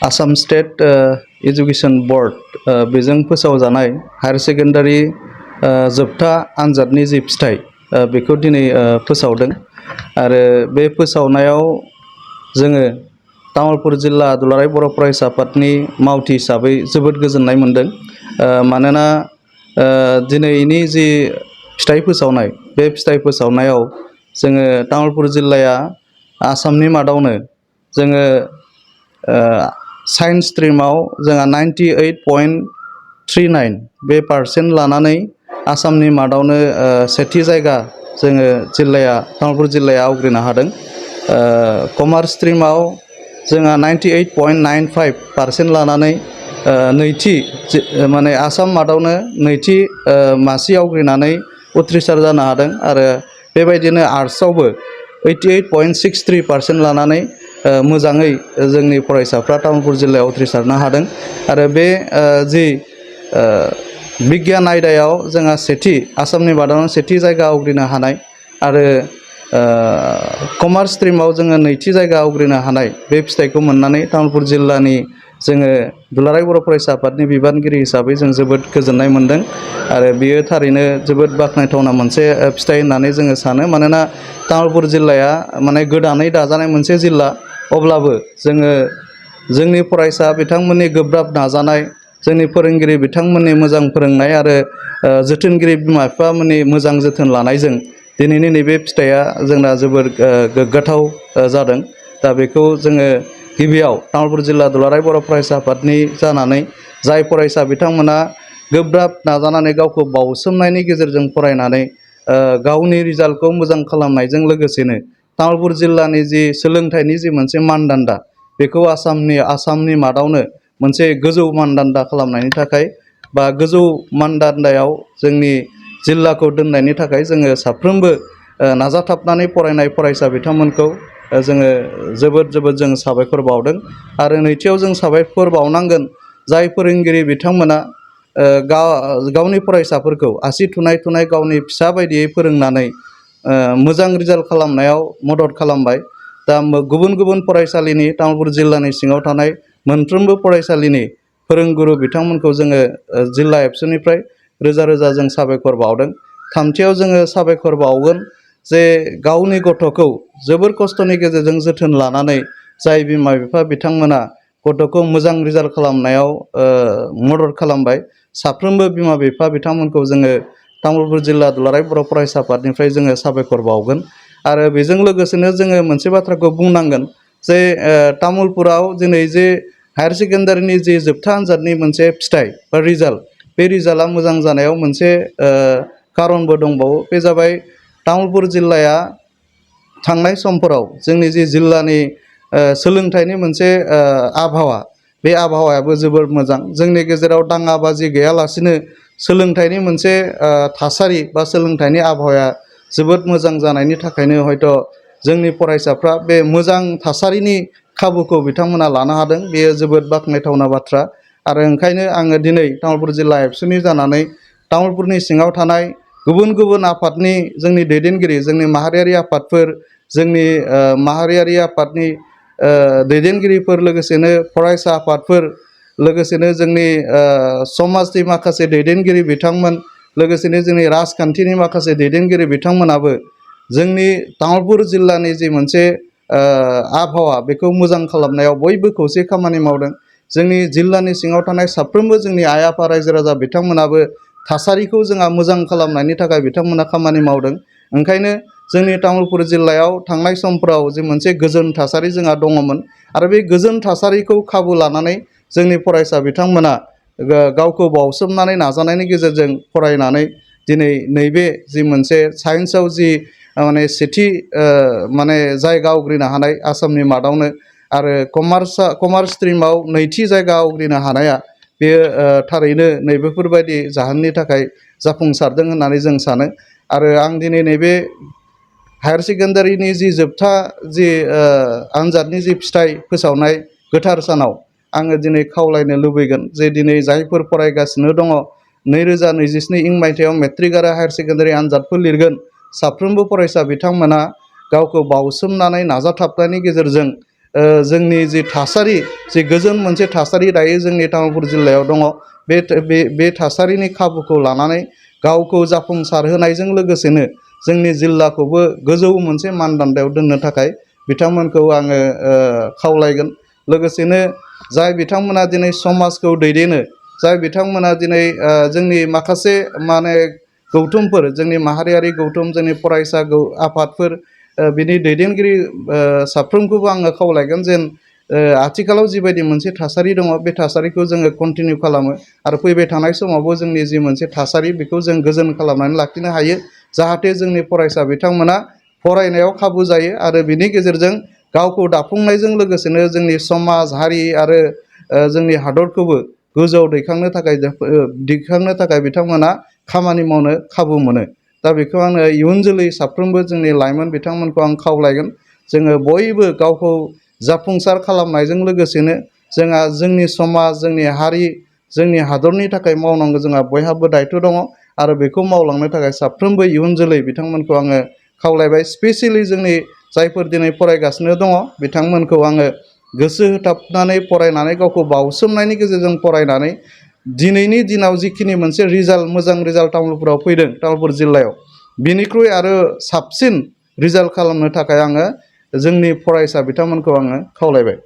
Assam state education board बेजों फोसावजानाय higher secondary जोबथा आनजादनि जि फिथाइ बेखौ दिनै फोसावदों आरो बे फोसावनायाव जोङो तामुलपुर जिल्ला दुलाराय बर' फरायसा आफादनि मावथि हिसाबै जोबोद गोजोननाय मोनदों। मानोना दिनैनि जि फिथाइ फोसावनाय बे फिथाइ फोसावनायाव जोङो तामुलपुर जिल्लाया आसामनि मादावनो जोङो साइन्स स्ट्रिमाव जोंहा 98.39 बे पारसेन्ट लानानै आसामनि मादावनो सेथि जायगा जोङो तामुलपुर जिल्लाया आवग्रिनो हादों। कमार्स स्ट्रिमाव जोंहा 98.95% लानानै नैथि माने आसाम मादावनो नैथि मासि आवग्रिनानै उथ्रिसार जानो हादों आरो बेबायदिनो आर्ट्सआवबो 88.63% लानानै मोजाङै जोंनि फरायसाफ्रा तामुलपुर जिल्लायाव उथ्रिसारनो हादों आरो बे जि बिगियान आयदायाव जोंहा आसामनि मादावनो सेथि जायगा आवग्रिनो हानाय आरो कमार्स स्ट्रिमाव जोङो नैथि जायगा आवग्रिनो हानाय बे फिथाइखौ मोननानै तामुलपुर जिल्लानि जोङो दुलाराय बर' फरायसा आफादनि बिबानगिरि हिसाबै जों जोबोद गोजोननाय मोनदों आरो बियो थारैनो जोबोद बाख्नायथावना मोनसे फिथाइ होननानै जोङो सानो। मानोना तामुलपुर जिल्लाया माने गोदानै दाजानाय मोनसे जिल्ला, अब्लाबो जोङो जोंनि फरायसा बिथांमोननि गोब्राब नाजानाय, जोंनि फोरोंगिरि बिथांमोननि मोजां फोरोंनाय आरो जोथोनगिरि बिमा बिफामोननि मोजां जोथोन लानायजों दिनैनि नैबे फिथाइया जोंना जोबोर गोग्गाथाव जादों। दा बेखौ जोङो गिबियाव तामुलपुर जिल्ला दुलाराय बर' फरायसा आफादनि जानानै जाय फरायसा बिथांमोना गोब्राब नाजानानै गावखौ बावसोमनायनि गेजेरजों फरायनानै गावनि रिजाल्टखौ मोजां खालामनायजों लोगोसेनो तामुलपुर जिल्लानि जि सोलोंथाइनि जि मोनसे मानदान्दा बेखौ आसामनि मादावनो मोनसे गोजौ मानदान्दा खालामनायनि थाखाय बा गोजौ मानदान्दायाव जोंनि जिल्लाखौ दोननायनि थाखाय जोङो साफ्रोमबो नाजाथाबनानै फरायनाय फरायसा बिथांमोनखौ जोङो जोबोद जों साबायखर बावदों आरो नैथियाव जों साबायखर बावनांगोन जाय फोरोंगिरि बिथांमोना गावनि फरायसाफोरखौ आसि थुनाय गावनि फिसा बायदियै फोरोंनानै मोजां रिजाल्ट खालामनायाव मदद खालामबाय। दा गुबुन फरायसालिनि तामुलपुर जिल्लानि सिङाव थानाय मोनफ्रोमबो फरायसालिनि फोरोंगुरु बिथांमोनखौ जोङो जिल्ला एबसुनिफ्राय रोजा जों साबायखर बावदों। थामथियाव जोङो साबायखर बावगोन जे गावनि गथ'खौ जोबोर खस्थ'नि गेजेरजों जोथोन लानानै जाय बिमा बिफा बिथांमोना गथ'खौ मोजां रिजाल्ट खालामनायाव मदद खालामबाय, साफ्रोमबो बिमा बिफा बिथांमोनखौ जोङो तामुलपुर जिल्ला दुलाराय बर' फरायसा आफादनिफ्राय जोङो साबायखर बावगोन। आरो बेजों लोगोसेनो जोङो मोनसे बाथ्राखौ बुंनांगोन जे तामुलपुराव दिनै जे हायार सेकेन्डारिनि जि जोबथा आनजादनि मोनसे फिथाइ बा रिजाल्ट, बे रिजाल्टआ मोजां जानायाव मोनसे कारनबो दंबावो। बे जाबाय तामुलपुर जिल्लाया थांनाय समफोराव जोंनि जि जिल्लानि सोलोंथाइनि मोनसे आबहावा, बे आबहावायाबो जोबोर मोजां। जोंनि गेजेराव दाङाबाजि गैयालासिनो सोलोंथाइनि मोनसे थासारि बा सोलोंथाइनि आबहावाया जोबोद मोजां जानायनि थाखायनो हयथ' जोंनि फरायसाफ्रा बे मोजां थासारिनि खाबुखौ बिथांमोना लानो हादों। बेयो जोबोद बाख्नायथावना बाथ्रा आरो ओंखायनो आङो दिनै तामुलपुर जिल्ला एबसुनि जानानै तामुलपुरनि सिङाव थानाय गुबुन आफादनि जोंनि दैदेनगिरि, जोंनि माहारियारि आफादफोर, जोंनि माहारियारि आफादनि दैदेनगिरिफोर, लोगोसेनो फरायसा आफादफोर, लोगोसेनो जोंनि समाजनि माखासे दैदेनगिरि बिथांमोन, लोगोसेनो जोंनि राजखान्थिनि माखासे दैदेनगिरि बिथांमोनाबो जोंनि तामुलपुर जिल्लानि जि मोनसे आबहावा बेखौ मोजां खालामनायाव बयबो खौसे खामानि मावदों। जोंनि जिल्लानि सिङाव थानाय साफ्रोमबो जोंनि आइ आफा रायजो राजा बिथांमोनाबो थासारिखौ जोंहा मोजां खालामनायनि थाखाय बिथांमोना खामानि मावदों। ओंखायनो जोंनि तामुलपुर जिल्लायाव थांनाय समफ्राव जे मोनसे गोजोन थासारि जोंहा दङमोन आरो बे गोजोन थासारिखौ खाबु लानानै जोंनि फरायसा बिथांमोना गावखौ बावसोमनानै नाजानायनि गेजेरजों फरायनानै दिनै नैबे जि मोनसे साइन्सआव जि माने सेथि माने जायगा आवग्रिनो हानाय आसामनि मादावनो आरो कमार्स स्ट्रिमाव नैथि जायगा आवग्रिनो हानाया बेयो थारैनो नैबेफोरबायदि जाहोननि थाखाय जाफुंसारदों होननानै जों सानो। आरो आं दिनै नैबे हायार सेकेन्डारिनि जि जोबथा जि आनजादनि जि फिथाइ फोसावनाय गोथार सानाव आङो दिनै खावलायनो लुबैगोन जे दिनै जायफोर फरायगासिनो दङ 2024 मायथाइयाव मेट्रिक आरो हायार सेकेन्डारि आनजादफोर लिरगोन, साफ्रोमबो फरायसा बिथांमोना गावखौ बावसोमनानै नाजाथाबनायनि गेजेरजों जोंनि जि थासारि जि गोजोन मोनसे थासारि दायो जोंनि तामुलपुर जिल्लायाव दङ बे थासारिनि खाबुखौ लानानै गावखौ जाफुंसारहोनायजों लोगोसेनो जोंनि जिल्लाखौबो गोजौ मोनसे मानदान्दायाव दोननो थाखाय बिथांमोनखौ आङो खावलायगोन। लोगोसेनो जाय बिथांमोना दिनै समाजखौ दैदेनो, जाय बिथांमोना दिनै जोंनि माखासे माने गौथुमफोर, जोंनि माहारियारि गौथुम, जोंनि फरायसा आफादफोर, बिनि दैदेनगिरि साफ्रोमखौबो आङो खावलायगोन जेन आथिखालाव जिबायदि मोनसे थासारि दङ बे थासारिखौ जोङो कन्टिनिउ खालामो आरो फैबाय थानाय समावबो जोंनि जि मोनसे थासारि बेखौ जों गोजोन खालामनानै लाखिनो हायो, जाहाथे जोंनि फरायसा बिथांमोना फरायनायाव खाबु जायो आरो बिनि गेजेरजों गावखौ दाफुंनायजों लोगोसेनो जोंनि समाज, हारि आरो जोंनि हादरखौबो गोजौआव दैखांनो थाखाय बिथांमोना खामानि मावनो खाबु मोनो। दा बेखौ आङो इयुन जोलै साफ्रोमबो जोंनि लाइमोन बिथांमोनखौ आं खावलायगोन, जोङो बयबो गावखौ जाफुंसार खालामनायजों लोगोसेनो जोंहा जोंनि समाज, जोंनि हारि, जोंनि हादरनि थाखाय मावनांगौ जोंहा बयहाबो दायथ' दङ आरो बेखौ मावलांनो थाखाय साफ्रोमबो इयुन जोलै बिथांमोनखौ आङो खावलायबाय। स्पेसियेलि जोंनि जायफोर दिनै फरायगासिनो दङ बिथांमोनखौ आङो गोसो होथाबनानै फरायनानै, गावखौ बावसोमनायनि गेजेरजों फरायनानै दिनैनि दिनाव जिखिनि मोनसे मोजां रिजाल्ट तामुलपुराव फैदों, तामुलपुर जिल्लायाव, बिनिख्रुइ आरो साबसिन रिजाल्ट खालामनो थाखाय आङो जोंनि फरायसा बिथांमोनखौ आङो खावलायबाय।